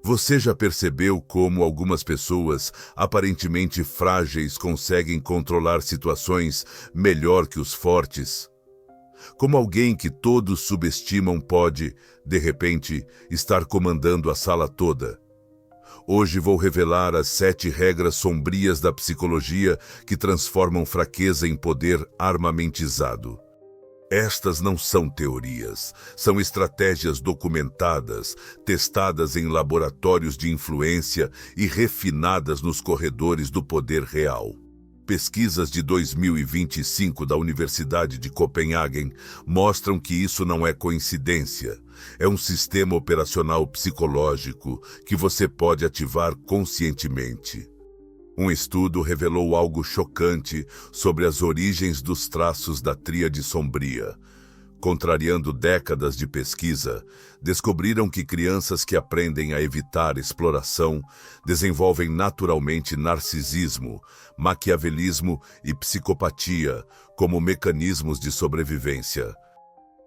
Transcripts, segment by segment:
Você já percebeu como algumas pessoas aparentemente frágeis conseguem controlar situações melhor que os fortes? Como alguém que todos subestimam pode, de repente, estar comandando a sala toda? Hoje vou revelar as 7 regras sombrias da psicologia que transformam fraqueza em poder armamentizado. Estas não são teorias, são estratégias documentadas, testadas em laboratórios de influência e refinadas nos corredores do poder real. Pesquisas de 2025 da Universidade de Copenhagen mostram que isso não é coincidência. É um sistema operacional psicológico que você pode ativar conscientemente. Um estudo revelou algo chocante sobre as origens dos traços da tríade sombria. Contrariando décadas de pesquisa, descobriram que crianças que aprendem a evitar exploração desenvolvem naturalmente narcisismo, maquiavelismo e psicopatia como mecanismos de sobrevivência.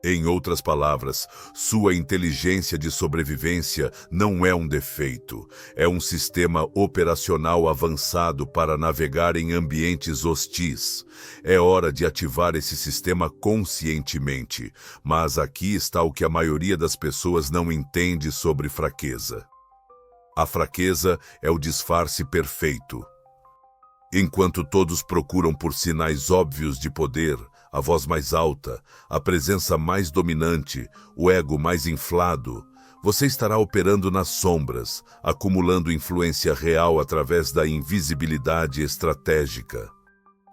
Em outras palavras, sua inteligência de sobrevivência não é um defeito, é um sistema operacional avançado para navegar em ambientes hostis. É hora de ativar esse sistema conscientemente, mas aqui está o que a maioria das pessoas não entende sobre fraqueza. A fraqueza é o disfarce perfeito. Enquanto todos procuram por sinais óbvios de poder, a voz mais alta, a presença mais dominante, o ego mais inflado, você estará operando nas sombras, acumulando influência real através da invisibilidade estratégica.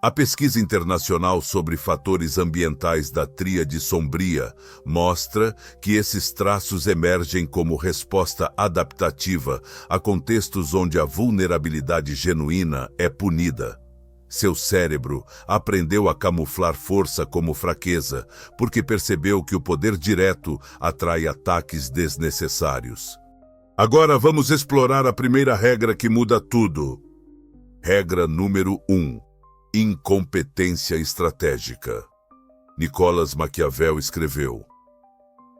A pesquisa internacional sobre fatores ambientais da tríade sombria mostra que esses traços emergem como resposta adaptativa a contextos onde a vulnerabilidade genuína é punida. Seu cérebro aprendeu a camuflar força como fraqueza, porque percebeu que o poder direto atrai ataques desnecessários. Agora vamos explorar a primeira regra que muda tudo. Regra número 1. Incompetência estratégica. Nicolas Maquiavel escreveu: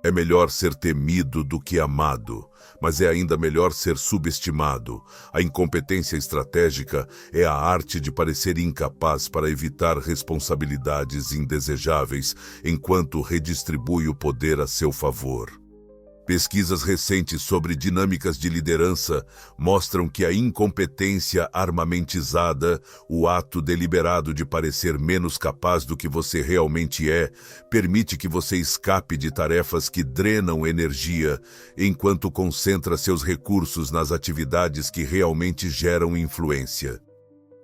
é melhor ser temido do que amado, mas é ainda melhor ser subestimado. A incompetência estratégica é a arte de parecer incapaz para evitar responsabilidades indesejáveis, enquanto redistribui o poder a seu favor. Pesquisas recentes sobre dinâmicas de liderança mostram que a incompetência armamentizada, o ato deliberado de parecer menos capaz do que você realmente é, permite que você escape de tarefas que drenam energia, enquanto concentra seus recursos nas atividades que realmente geram influência.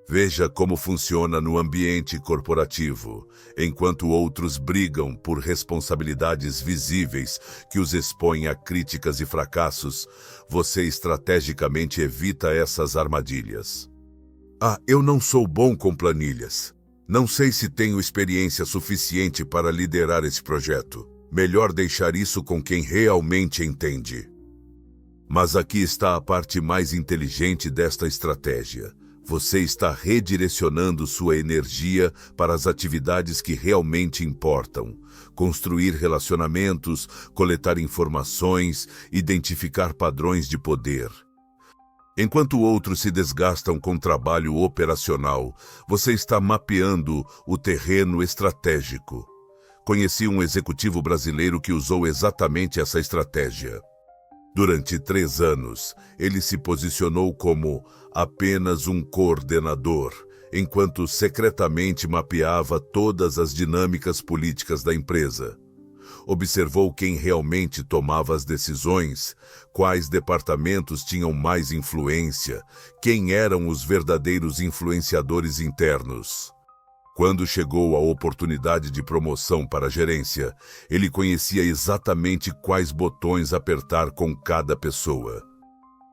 Veja como funciona no ambiente corporativo. Enquanto outros brigam por responsabilidades visíveis que os expõem a críticas e fracassos, você estrategicamente evita essas armadilhas. Eu não sou bom com planilhas. Não sei se tenho experiência suficiente para liderar esse projeto. Melhor deixar isso com quem realmente entende. Mas aqui está a parte mais inteligente desta estratégia. Você está redirecionando sua energia para as atividades que realmente importam. Construir relacionamentos, coletar informações, identificar padrões de poder. Enquanto outros se desgastam com trabalho operacional, você está mapeando o terreno estratégico. Conheci um executivo brasileiro que usou exatamente essa estratégia. Durante 3 anos, ele se posicionou como apenas um coordenador, enquanto secretamente mapeava todas as dinâmicas políticas da empresa. Observou quem realmente tomava as decisões, quais departamentos tinham mais influência, quem eram os verdadeiros influenciadores internos. Quando chegou a oportunidade de promoção para a gerência, ele conhecia exatamente quais botões apertar com cada pessoa.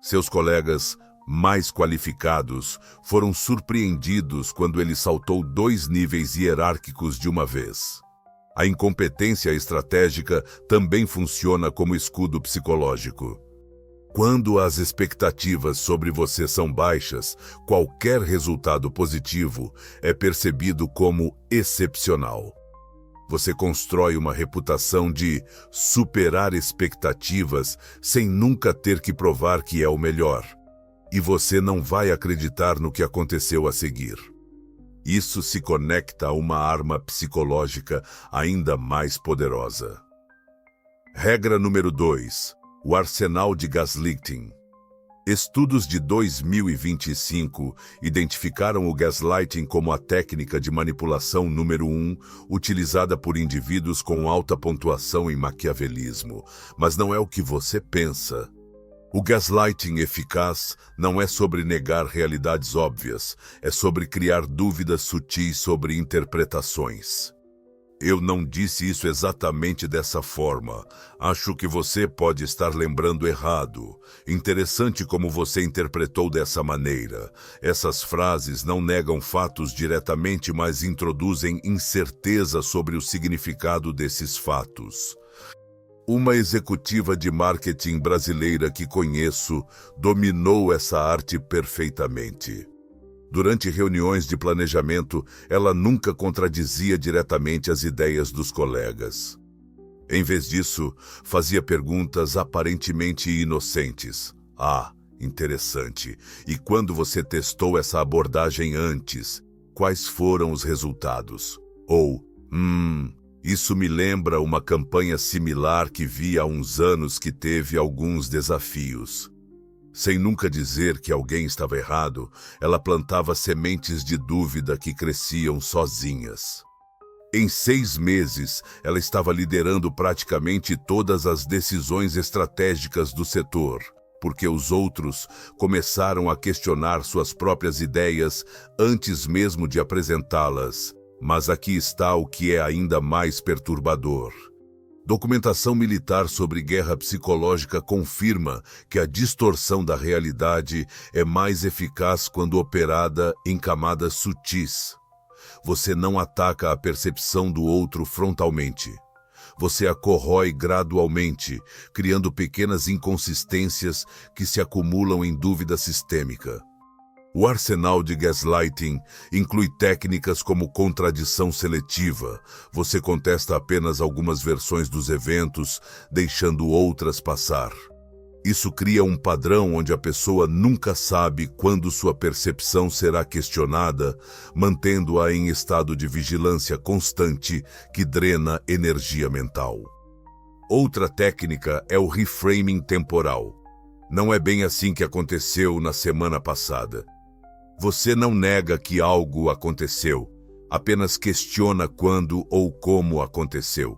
Seus colegas mais qualificados foram surpreendidos quando ele saltou 2 níveis hierárquicos de uma vez. A incompetência estratégica também funciona como escudo psicológico. Quando as expectativas sobre você são baixas, qualquer resultado positivo é percebido como excepcional. Você constrói uma reputação de superar expectativas sem nunca ter que provar que é o melhor. E você não vai acreditar no que aconteceu a seguir. Isso se conecta a uma arma psicológica ainda mais poderosa. Regra número 2. O arsenal de gaslighting. Estudos de 2025 identificaram o gaslighting como a técnica de manipulação número 1 utilizada por indivíduos com alta pontuação em maquiavelismo, mas não é o que você pensa. O gaslighting eficaz não é sobre negar realidades óbvias, é sobre criar dúvidas sutis sobre interpretações. Eu não disse isso exatamente dessa forma. Acho que você pode estar lembrando errado. Interessante como você interpretou dessa maneira. Essas frases não negam fatos diretamente, mas introduzem incerteza sobre o significado desses fatos. Uma executiva de marketing brasileira que conheço dominou essa arte perfeitamente. Durante reuniões de planejamento, ela nunca contradizia diretamente as ideias dos colegas. Em vez disso, fazia perguntas aparentemente inocentes. Ah, interessante. E quando você testou essa abordagem antes, quais foram os resultados? Ou, isso me lembra uma campanha similar que vi há uns anos que teve alguns desafios. Sem nunca dizer que alguém estava errado, ela plantava sementes de dúvida que cresciam sozinhas. Em 6 meses, ela estava liderando praticamente todas as decisões estratégicas do setor, porque os outros começaram a questionar suas próprias ideias antes mesmo de apresentá-las. Mas aqui está o que é ainda mais perturbador. Documentação militar sobre guerra psicológica confirma que a distorção da realidade é mais eficaz quando operada em camadas sutis. Você não ataca a percepção do outro frontalmente. Você a corrói gradualmente, criando pequenas inconsistências que se acumulam em dúvida sistêmica. O arsenal de gaslighting inclui técnicas como contradição seletiva. Você contesta apenas algumas versões dos eventos, deixando outras passar. Isso cria um padrão onde a pessoa nunca sabe quando sua percepção será questionada, mantendo-a em estado de vigilância constante que drena energia mental. Outra técnica é o reframing temporal. Não é bem assim que aconteceu na semana passada. Você não nega que algo aconteceu, apenas questiona quando ou como aconteceu.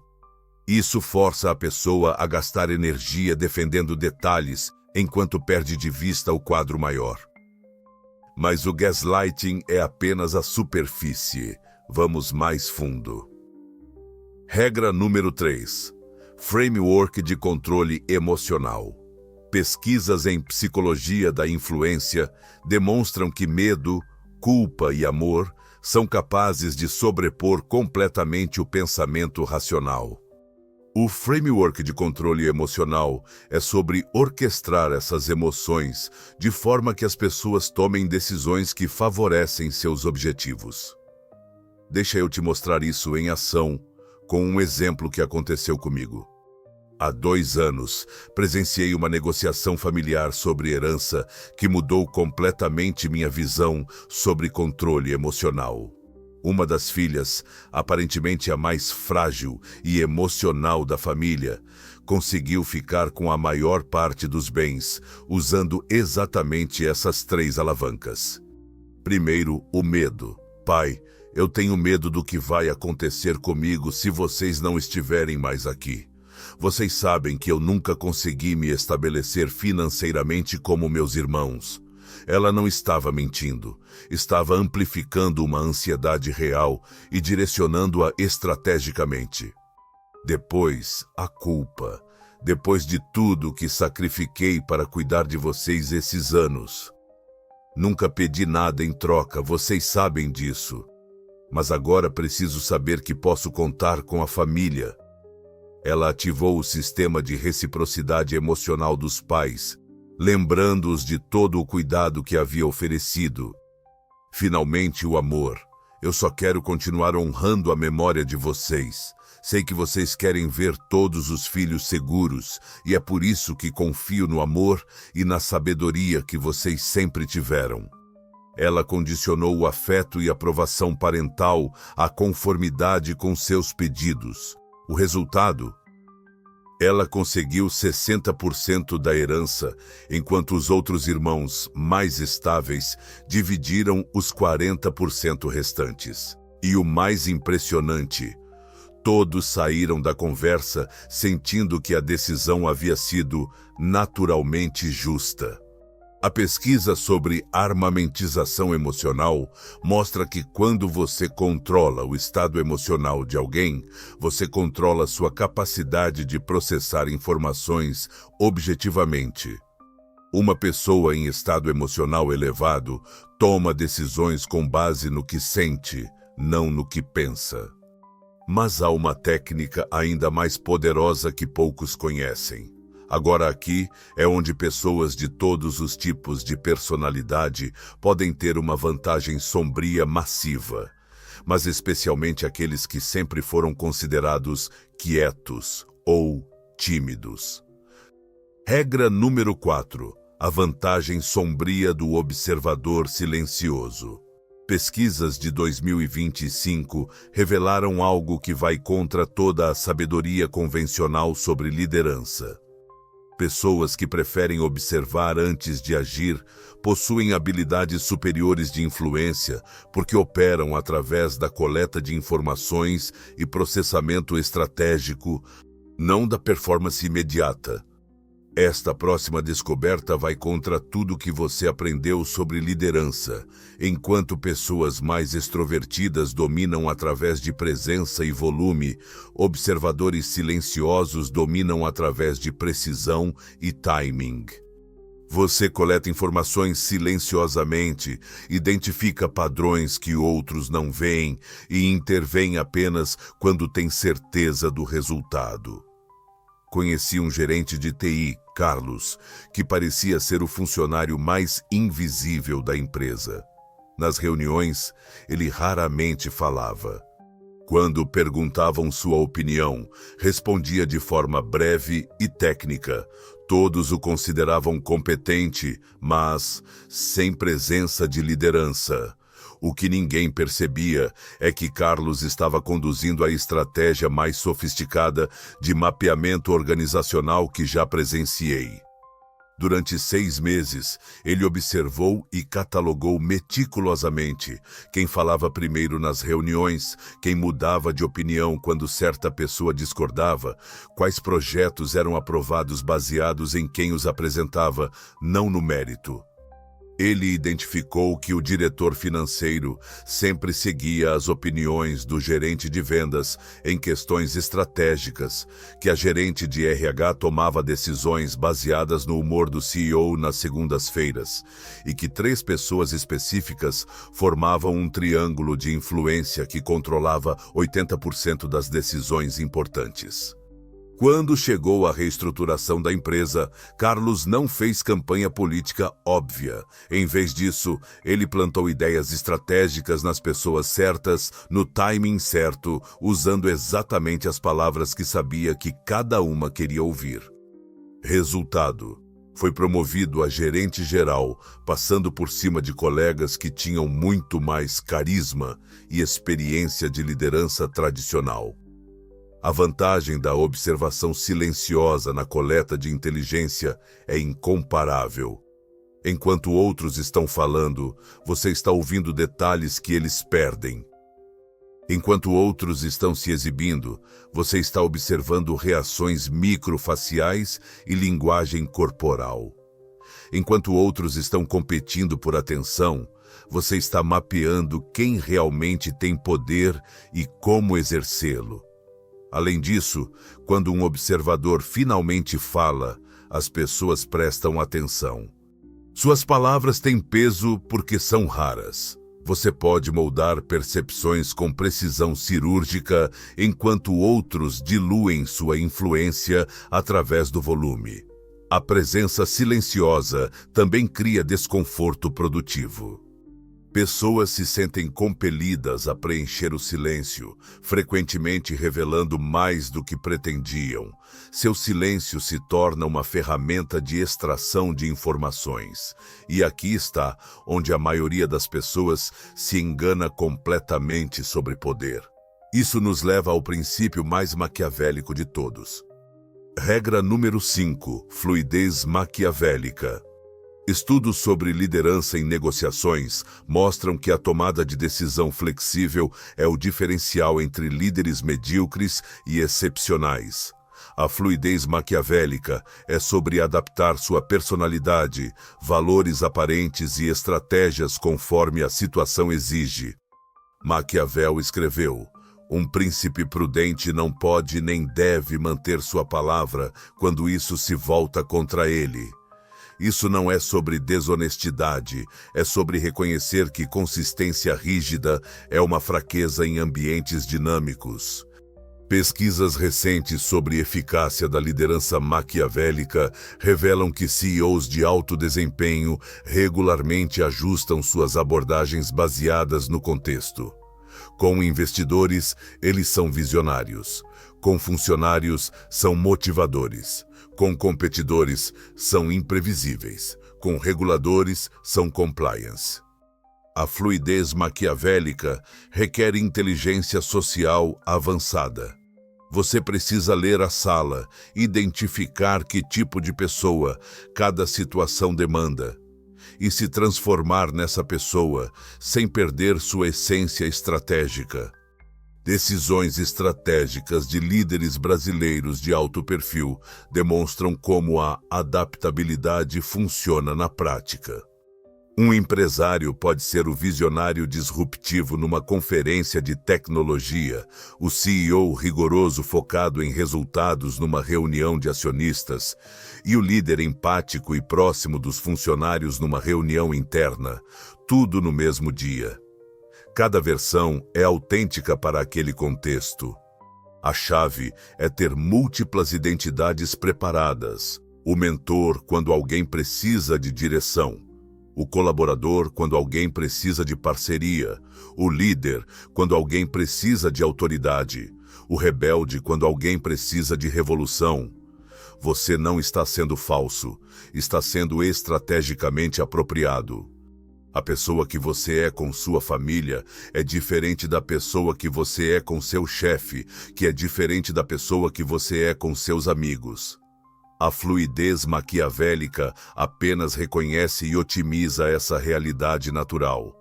Isso força a pessoa a gastar energia defendendo detalhes, enquanto perde de vista o quadro maior. Mas o gaslighting é apenas a superfície. Vamos mais fundo. Regra número 3. Framework de controle emocional. Pesquisas em psicologia da influência demonstram que medo, culpa e amor são capazes de sobrepor completamente o pensamento racional. O framework de controle emocional é sobre orquestrar essas emoções de forma que as pessoas tomem decisões que favorecem seus objetivos. Deixa eu te mostrar isso em ação com um exemplo que aconteceu comigo. Há 2 anos, presenciei uma negociação familiar sobre herança que mudou completamente minha visão sobre controle emocional. Uma das filhas, aparentemente a mais frágil e emocional da família, conseguiu ficar com a maior parte dos bens, usando exatamente essas 3 alavancas. Primeiro, o medo. Pai, eu tenho medo do que vai acontecer comigo se vocês não estiverem mais aqui. Vocês sabem que eu nunca consegui me estabelecer financeiramente como meus irmãos. Ela não estava mentindo, estava amplificando uma ansiedade real e direcionando-a estrategicamente. Depois, a culpa. Depois de tudo que sacrifiquei para cuidar de vocês esses anos. Nunca pedi nada em troca, vocês sabem disso. Mas agora preciso saber que posso contar com a família. Ela ativou o sistema de reciprocidade emocional dos pais, lembrando-os de todo o cuidado que havia oferecido. Finalmente, o amor. Eu só quero continuar honrando a memória de vocês. Sei que vocês querem ver todos os filhos seguros, e é por isso que confio no amor e na sabedoria que vocês sempre tiveram. Ela condicionou o afeto e aprovação parental à conformidade com seus pedidos. O resultado? Ela conseguiu 60% da herança, enquanto os outros irmãos, mais estáveis, dividiram os 40% restantes. E o mais impressionante, todos saíram da conversa sentindo que a decisão havia sido naturalmente justa. A pesquisa sobre armamentização emocional mostra que quando você controla o estado emocional de alguém, você controla sua capacidade de processar informações objetivamente. Uma pessoa em estado emocional elevado toma decisões com base no que sente, não no que pensa. Mas há uma técnica ainda mais poderosa que poucos conhecem. Agora aqui é onde pessoas de todos os tipos de personalidade podem ter uma vantagem sombria massiva, mas especialmente aqueles que sempre foram considerados quietos ou tímidos. Regra número 4. A vantagem sombria do observador silencioso. Pesquisas de 2025 revelaram algo que vai contra toda a sabedoria convencional sobre liderança. Pessoas que preferem observar antes de agir possuem habilidades superiores de influência porque operam através da coleta de informações e processamento estratégico, não da performance imediata. Esta próxima descoberta vai contra tudo que você aprendeu sobre liderança, enquanto pessoas mais extrovertidas dominam através de presença e volume, observadores silenciosos dominam através de precisão e timing. Você coleta informações silenciosamente, identifica padrões que outros não veem e intervém apenas quando tem certeza do resultado. Conheci um gerente de TI, Carlos, que parecia ser o funcionário mais invisível da empresa. Nas reuniões, ele raramente falava. Quando perguntavam sua opinião, respondia de forma breve e técnica. Todos o consideravam competente, mas sem presença de liderança. O que ninguém percebia é que Carlos estava conduzindo a estratégia mais sofisticada de mapeamento organizacional que já presenciei. Durante 6 meses, ele observou e catalogou meticulosamente quem falava primeiro nas reuniões, quem mudava de opinião quando certa pessoa discordava, quais projetos eram aprovados baseados em quem os apresentava, não no mérito. Ele identificou que o diretor financeiro sempre seguia as opiniões do gerente de vendas em questões estratégicas, que a gerente de RH tomava decisões baseadas no humor do CEO nas segundas-feiras, e que 3 pessoas específicas formavam um triângulo de influência que controlava 80% das decisões importantes. Quando chegou a reestruturação da empresa, Carlos não fez campanha política óbvia. Em vez disso, ele plantou ideias estratégicas nas pessoas certas, no timing certo, usando exatamente as palavras que sabia que cada uma queria ouvir. Resultado: foi promovido a gerente geral, passando por cima de colegas que tinham muito mais carisma e experiência de liderança tradicional. A vantagem da observação silenciosa na coleta de inteligência é incomparável. Enquanto outros estão falando, você está ouvindo detalhes que eles perdem. Enquanto outros estão se exibindo, você está observando reações microfaciais e linguagem corporal. Enquanto outros estão competindo por atenção, você está mapeando quem realmente tem poder e como exercê-lo. Além disso, quando um observador finalmente fala, as pessoas prestam atenção. Suas palavras têm peso porque são raras. Você pode moldar percepções com precisão cirúrgica, enquanto outros diluem sua influência através do volume. A presença silenciosa também cria desconforto produtivo. Pessoas se sentem compelidas a preencher o silêncio, frequentemente revelando mais do que pretendiam. Seu silêncio se torna uma ferramenta de extração de informações. E aqui está onde a maioria das pessoas se engana completamente sobre poder. Isso nos leva ao princípio mais maquiavélico de todos. Regra número 5. Fluidez maquiavélica. Estudos sobre liderança em negociações mostram que a tomada de decisão flexível é o diferencial entre líderes medíocres e excepcionais. A fluidez maquiavélica é sobre adaptar sua personalidade, valores aparentes e estratégias conforme a situação exige. Maquiavel escreveu: "Um príncipe prudente não pode nem deve manter sua palavra quando isso se volta contra ele." Isso não é sobre desonestidade, é sobre reconhecer que consistência rígida é uma fraqueza em ambientes dinâmicos. Pesquisas recentes sobre eficácia da liderança maquiavélica revelam que CEOs de alto desempenho regularmente ajustam suas abordagens baseadas no contexto. Com investidores, eles são visionários. Com funcionários, são motivadores. Com competidores, são imprevisíveis. Com reguladores, são compliance. A fluidez maquiavélica requer inteligência social avançada. Você precisa ler a sala, identificar que tipo de pessoa cada situação demanda e se transformar nessa pessoa sem perder sua essência estratégica. Decisões estratégicas de líderes brasileiros de alto perfil demonstram como a adaptabilidade funciona na prática. Um empresário pode ser o visionário disruptivo numa conferência de tecnologia, o CEO rigoroso focado em resultados numa reunião de acionistas e o líder empático e próximo dos funcionários numa reunião interna, tudo no mesmo dia. Cada versão é autêntica para aquele contexto. A chave é ter múltiplas identidades preparadas. O mentor quando alguém precisa de direção. O colaborador quando alguém precisa de parceria. O líder quando alguém precisa de autoridade. O rebelde quando alguém precisa de revolução. Você não está sendo falso, está sendo estrategicamente apropriado. A pessoa que você é com sua família é diferente da pessoa que você é com seu chefe, que é diferente da pessoa que você é com seus amigos. A fluidez maquiavélica apenas reconhece e otimiza essa realidade natural.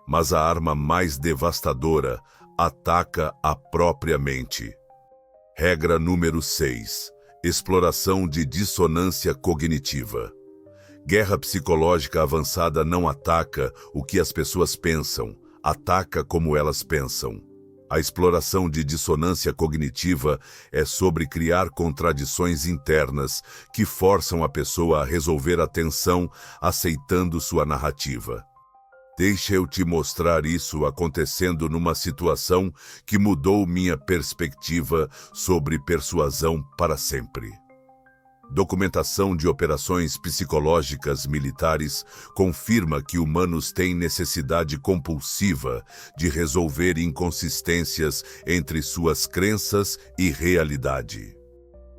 Mas a arma mais devastadora ataca a própria mente. Regra número 6. Exploração de dissonância cognitiva. Guerra psicológica avançada não ataca o que as pessoas pensam, ataca como elas pensam. A exploração de dissonância cognitiva é sobre criar contradições internas que forçam a pessoa a resolver a tensão aceitando sua narrativa. Deixa eu te mostrar isso acontecendo numa situação que mudou minha perspectiva sobre persuasão para sempre. Documentação de operações psicológicas militares confirma que humanos têm necessidade compulsiva de resolver inconsistências entre suas crenças e realidade.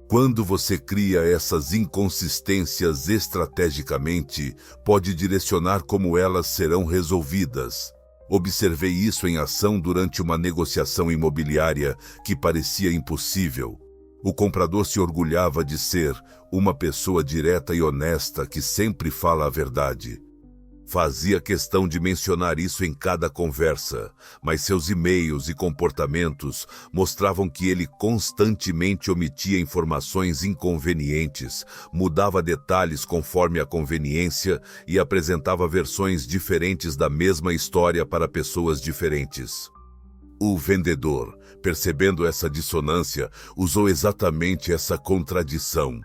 Quando você cria essas inconsistências estrategicamente, pode direcionar como elas serão resolvidas. Observei isso em ação durante uma negociação imobiliária que parecia impossível. O comprador se orgulhava de ser uma pessoa direta e honesta que sempre fala a verdade. Fazia questão de mencionar isso em cada conversa, mas seus e-mails e comportamentos mostravam que ele constantemente omitia informações inconvenientes, mudava detalhes conforme a conveniência e apresentava versões diferentes da mesma história para pessoas diferentes. O vendedor, percebendo essa dissonância, usou exatamente essa contradição.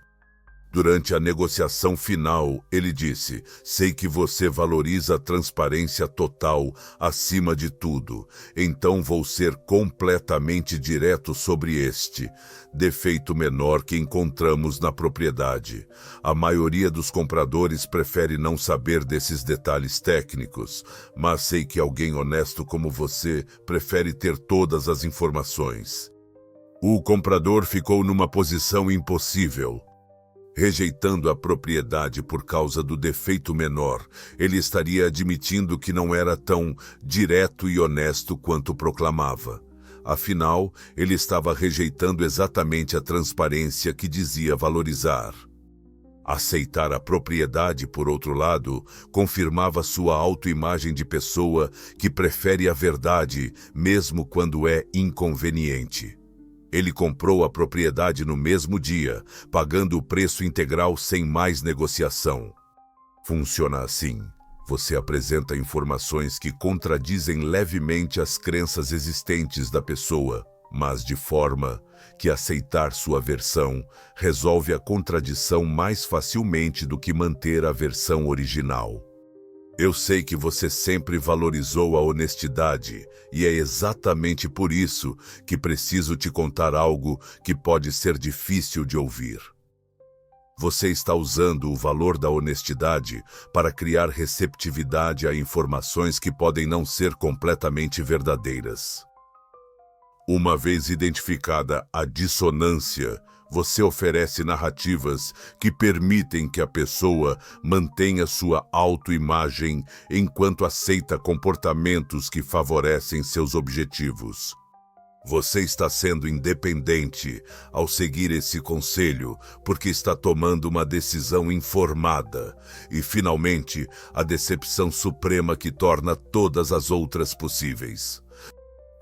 Durante a negociação final, ele disse: sei que você valoriza a transparência total acima de tudo, então vou ser completamente direto sobre este defeito menor que encontramos na propriedade. A maioria dos compradores prefere não saber desses detalhes técnicos, mas sei que alguém honesto como você prefere ter todas as informações. O comprador ficou numa posição impossível. Rejeitando a propriedade por causa do defeito menor, ele estaria admitindo que não era tão direto e honesto quanto proclamava. Afinal, ele estava rejeitando exatamente a transparência que dizia valorizar. Aceitar a propriedade, por outro lado, confirmava sua autoimagem de pessoa que prefere a verdade, mesmo quando é inconveniente. Ele comprou a propriedade no mesmo dia, pagando o preço integral sem mais negociação. Funciona assim. Você apresenta informações que contradizem levemente as crenças existentes da pessoa, mas de forma que aceitar sua versão resolve a contradição mais facilmente do que manter a versão original. Eu sei que você sempre valorizou a honestidade, e é exatamente por isso que preciso te contar algo que pode ser difícil de ouvir. Você está usando o valor da honestidade para criar receptividade a informações que podem não ser completamente verdadeiras. Uma vez identificada a dissonância, você oferece narrativas que permitem que a pessoa mantenha sua autoimagem enquanto aceita comportamentos que favorecem seus objetivos. Você está sendo independente ao seguir esse conselho porque está tomando uma decisão informada e, finalmente, a decepção suprema que torna todas as outras possíveis.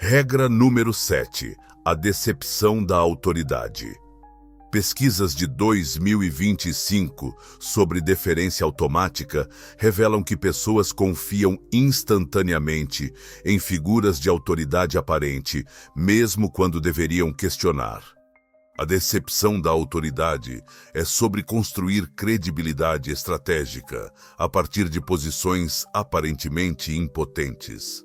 Regra número 7. A decepção da autoridade. Pesquisas de 2025 sobre deferência automática revelam que pessoas confiam instantaneamente em figuras de autoridade aparente, mesmo quando deveriam questionar. A decepção da autoridade é sobre construir credibilidade estratégica a partir de posições aparentemente impotentes.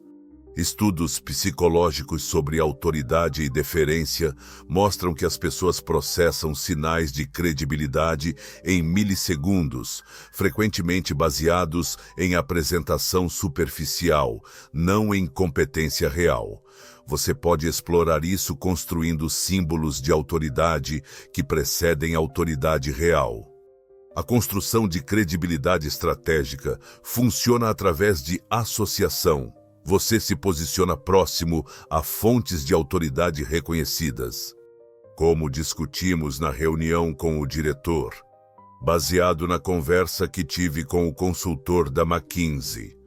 Estudos psicológicos sobre autoridade e deferência mostram que as pessoas processam sinais de credibilidade em milissegundos, frequentemente baseados em apresentação superficial, não em competência real. Você pode explorar isso construindo símbolos de autoridade que precedem a autoridade real. A construção de credibilidade estratégica funciona através de associação. Você se posiciona próximo a fontes de autoridade reconhecidas. Como discutimos na reunião com o diretor, baseado na conversa que tive com o consultor da McKinsey.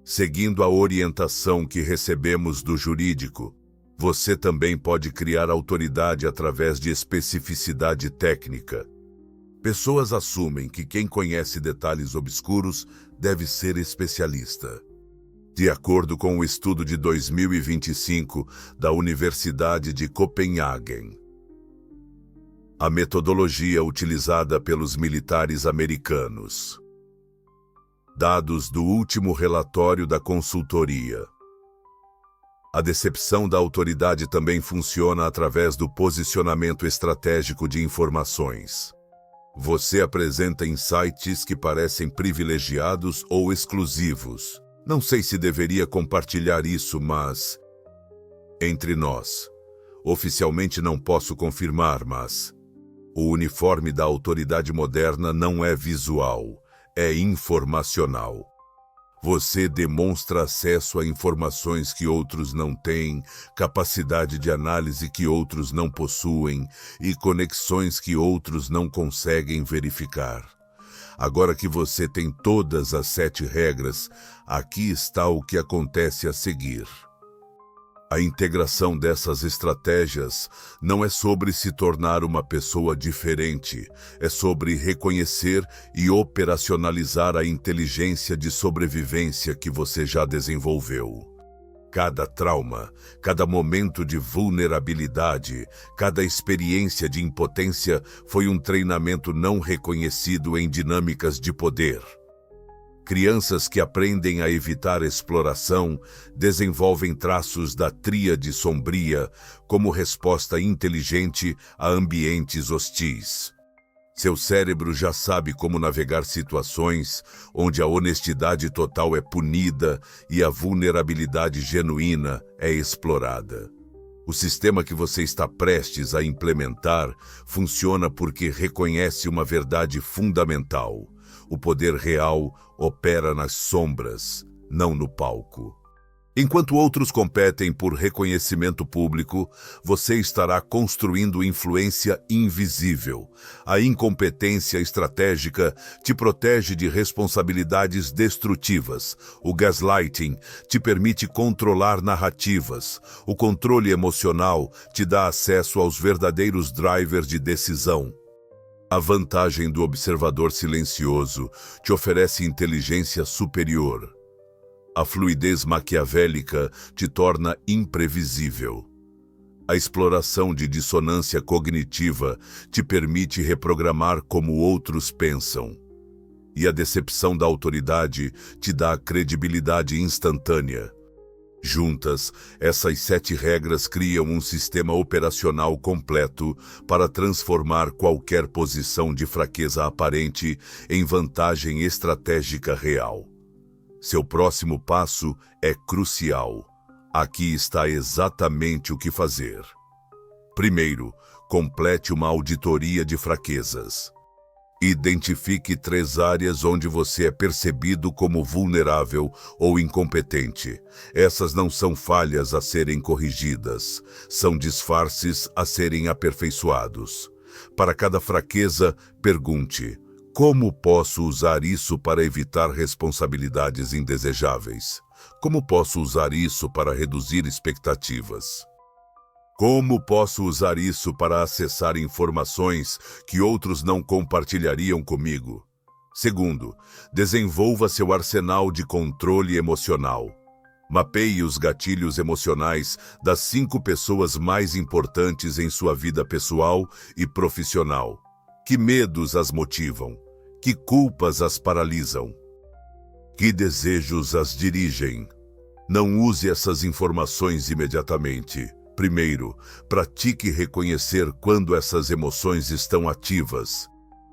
Seguindo a orientação que recebemos do jurídico, você também pode criar autoridade através de especificidade técnica. Pessoas assumem que quem conhece detalhes obscuros deve ser especialista. De acordo com o estudo de 2025 da Universidade de Copenhagen, a metodologia utilizada pelos militares americanos. Dados do último relatório da consultoria. A decepção da autoridade também funciona através do posicionamento estratégico de informações. Você apresenta insights que parecem privilegiados ou exclusivos. Não sei se deveria compartilhar isso, mas... Entre nós. Oficialmente não posso confirmar, mas... O uniforme da autoridade moderna não é visual, é informacional. Você demonstra acesso a informações que outros não têm, capacidade de análise que outros não possuem e conexões que outros não conseguem verificar. Agora que você tem todas as 7 regras, aqui está o que acontece a seguir. A integração dessas estratégias não é sobre se tornar uma pessoa diferente, é sobre reconhecer e operacionalizar a inteligência de sobrevivência que você já desenvolveu. Cada trauma, cada momento de vulnerabilidade, cada experiência de impotência foi um treinamento não reconhecido em dinâmicas de poder. Crianças que aprendem a evitar exploração desenvolvem traços da tríade sombria como resposta inteligente a ambientes hostis. Seu cérebro já sabe como navegar situações onde a honestidade total é punida e a vulnerabilidade genuína é explorada. O sistema que você está prestes a implementar funciona porque reconhece uma verdade fundamental. O poder real opera nas sombras, não no palco. Enquanto outros competem por reconhecimento público, você estará construindo influência invisível. A incompetência estratégica te protege de responsabilidades destrutivas. O gaslighting te permite controlar narrativas. O controle emocional te dá acesso aos verdadeiros drivers de decisão. A vantagem do observador silencioso te oferece inteligência superior. A fluidez maquiavélica te torna imprevisível. A exploração de dissonância cognitiva te permite reprogramar como outros pensam. E a decepção da autoridade te dá credibilidade instantânea. Juntas, essas 7 regras criam um sistema operacional completo para transformar qualquer posição de fraqueza aparente em vantagem estratégica real. Seu próximo passo é crucial. Aqui está exatamente o que fazer. Primeiro, complete uma auditoria de fraquezas. Identifique 3 áreas onde você é percebido como vulnerável ou incompetente. Essas não são falhas a serem corrigidas, são disfarces a serem aperfeiçoados. Para cada fraqueza, pergunte: como posso usar isso para evitar responsabilidades indesejáveis? Como posso usar isso para reduzir expectativas? Como posso usar isso para acessar informações que outros não compartilhariam comigo? Segundo, desenvolva seu arsenal de controle emocional. Mapeie os gatilhos emocionais das 5 pessoas mais importantes em sua vida pessoal e profissional. Que medos as motivam? Que culpas as paralisam? Que desejos as dirigem? Não use essas informações imediatamente. Primeiro, pratique reconhecer quando essas emoções estão ativas.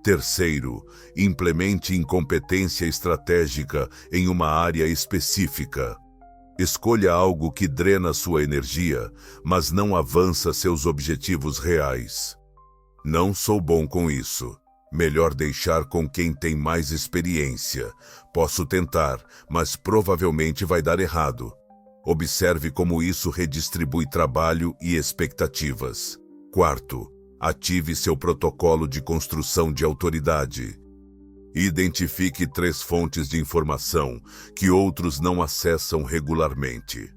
Terceiro, implemente incompetência estratégica em uma área específica. Escolha algo que drena sua energia, mas não avança seus objetivos reais. Não sou bom com isso. Melhor deixar com quem tem mais experiência. Posso tentar, mas provavelmente vai dar errado. Observe como isso redistribui trabalho e expectativas. Quarto, ative seu protocolo de construção de autoridade. Identifique 3 fontes de informação que outros não acessam regularmente.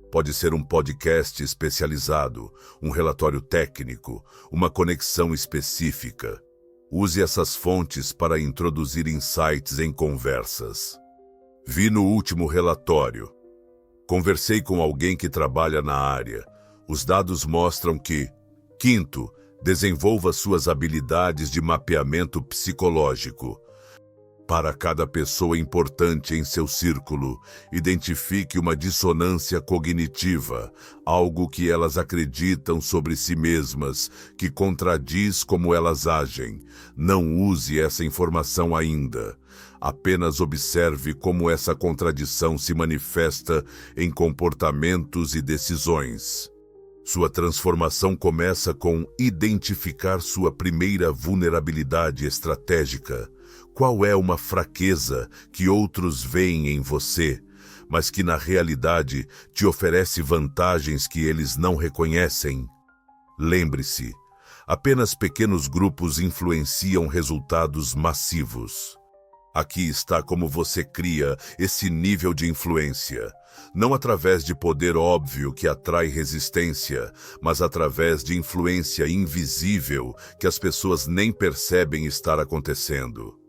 Pode ser um podcast especializado, um relatório técnico, uma conexão específica. Use essas fontes para introduzir insights em conversas. Vi no último relatório. Conversei com alguém que trabalha na área. Os dados mostram que... Quinto, desenvolva suas habilidades de mapeamento psicológico. Para cada pessoa importante em seu círculo, identifique uma dissonância cognitiva, algo que elas acreditam sobre si mesmas, que contradiz como elas agem. Não use essa informação ainda. Apenas observe como essa contradição se manifesta em comportamentos e decisões. Sua transformação começa com identificar sua primeira vulnerabilidade estratégica. Qual é uma fraqueza que outros veem em você, mas que na realidade te oferece vantagens que eles não reconhecem? Lembre-se, apenas pequenos grupos influenciam resultados massivos. Aqui está como você cria esse nível de influência, não através de poder óbvio que atrai resistência, mas através de influência invisível que as pessoas nem percebem estar acontecendo.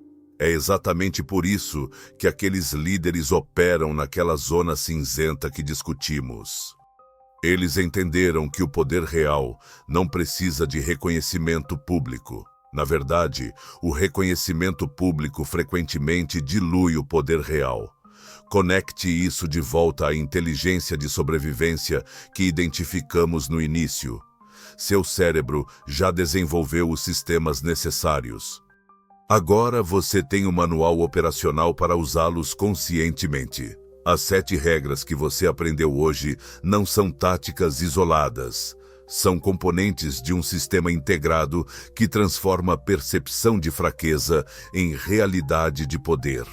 É exatamente por isso que aqueles líderes operam naquela zona cinzenta que discutimos. Eles entenderam que o poder real não precisa de reconhecimento público. Na verdade, o reconhecimento público frequentemente dilui o poder real. Conecte isso de volta à inteligência de sobrevivência que identificamos no início. Seu cérebro já desenvolveu os sistemas necessários. Agora você tem um manual operacional para usá-los conscientemente. As 7 regras que você aprendeu hoje não são táticas isoladas. São componentes de um sistema integrado que transforma a percepção de fraqueza em realidade de poder.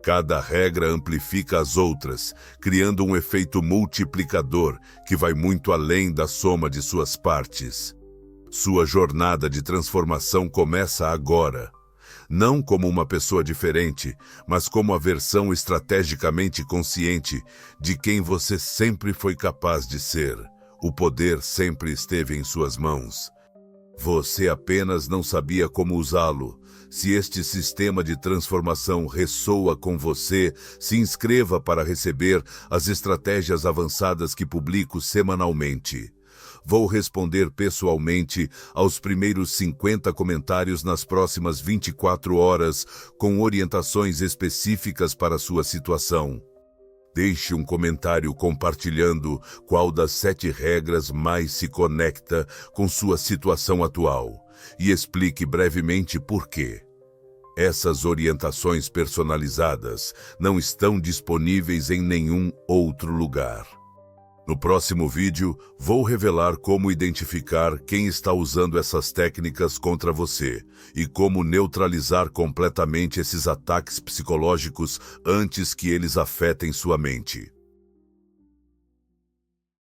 Cada regra amplifica as outras, criando um efeito multiplicador que vai muito além da soma de suas partes. Sua jornada de transformação começa agora. Não como uma pessoa diferente, mas como a versão estrategicamente consciente de quem você sempre foi capaz de ser. O poder sempre esteve em suas mãos. Você apenas não sabia como usá-lo. Se este sistema de transformação ressoa com você, se inscreva para receber as estratégias avançadas que publico semanalmente. Vou responder pessoalmente aos primeiros 50 comentários nas próximas 24 horas, com orientações específicas para sua situação. Deixe um comentário compartilhando qual das 7 regras mais se conecta com sua situação atual e explique brevemente por quê. Essas orientações personalizadas não estão disponíveis em nenhum outro lugar. No próximo vídeo, vou revelar como identificar quem está usando essas técnicas contra você e como neutralizar completamente esses ataques psicológicos antes que eles afetem sua mente.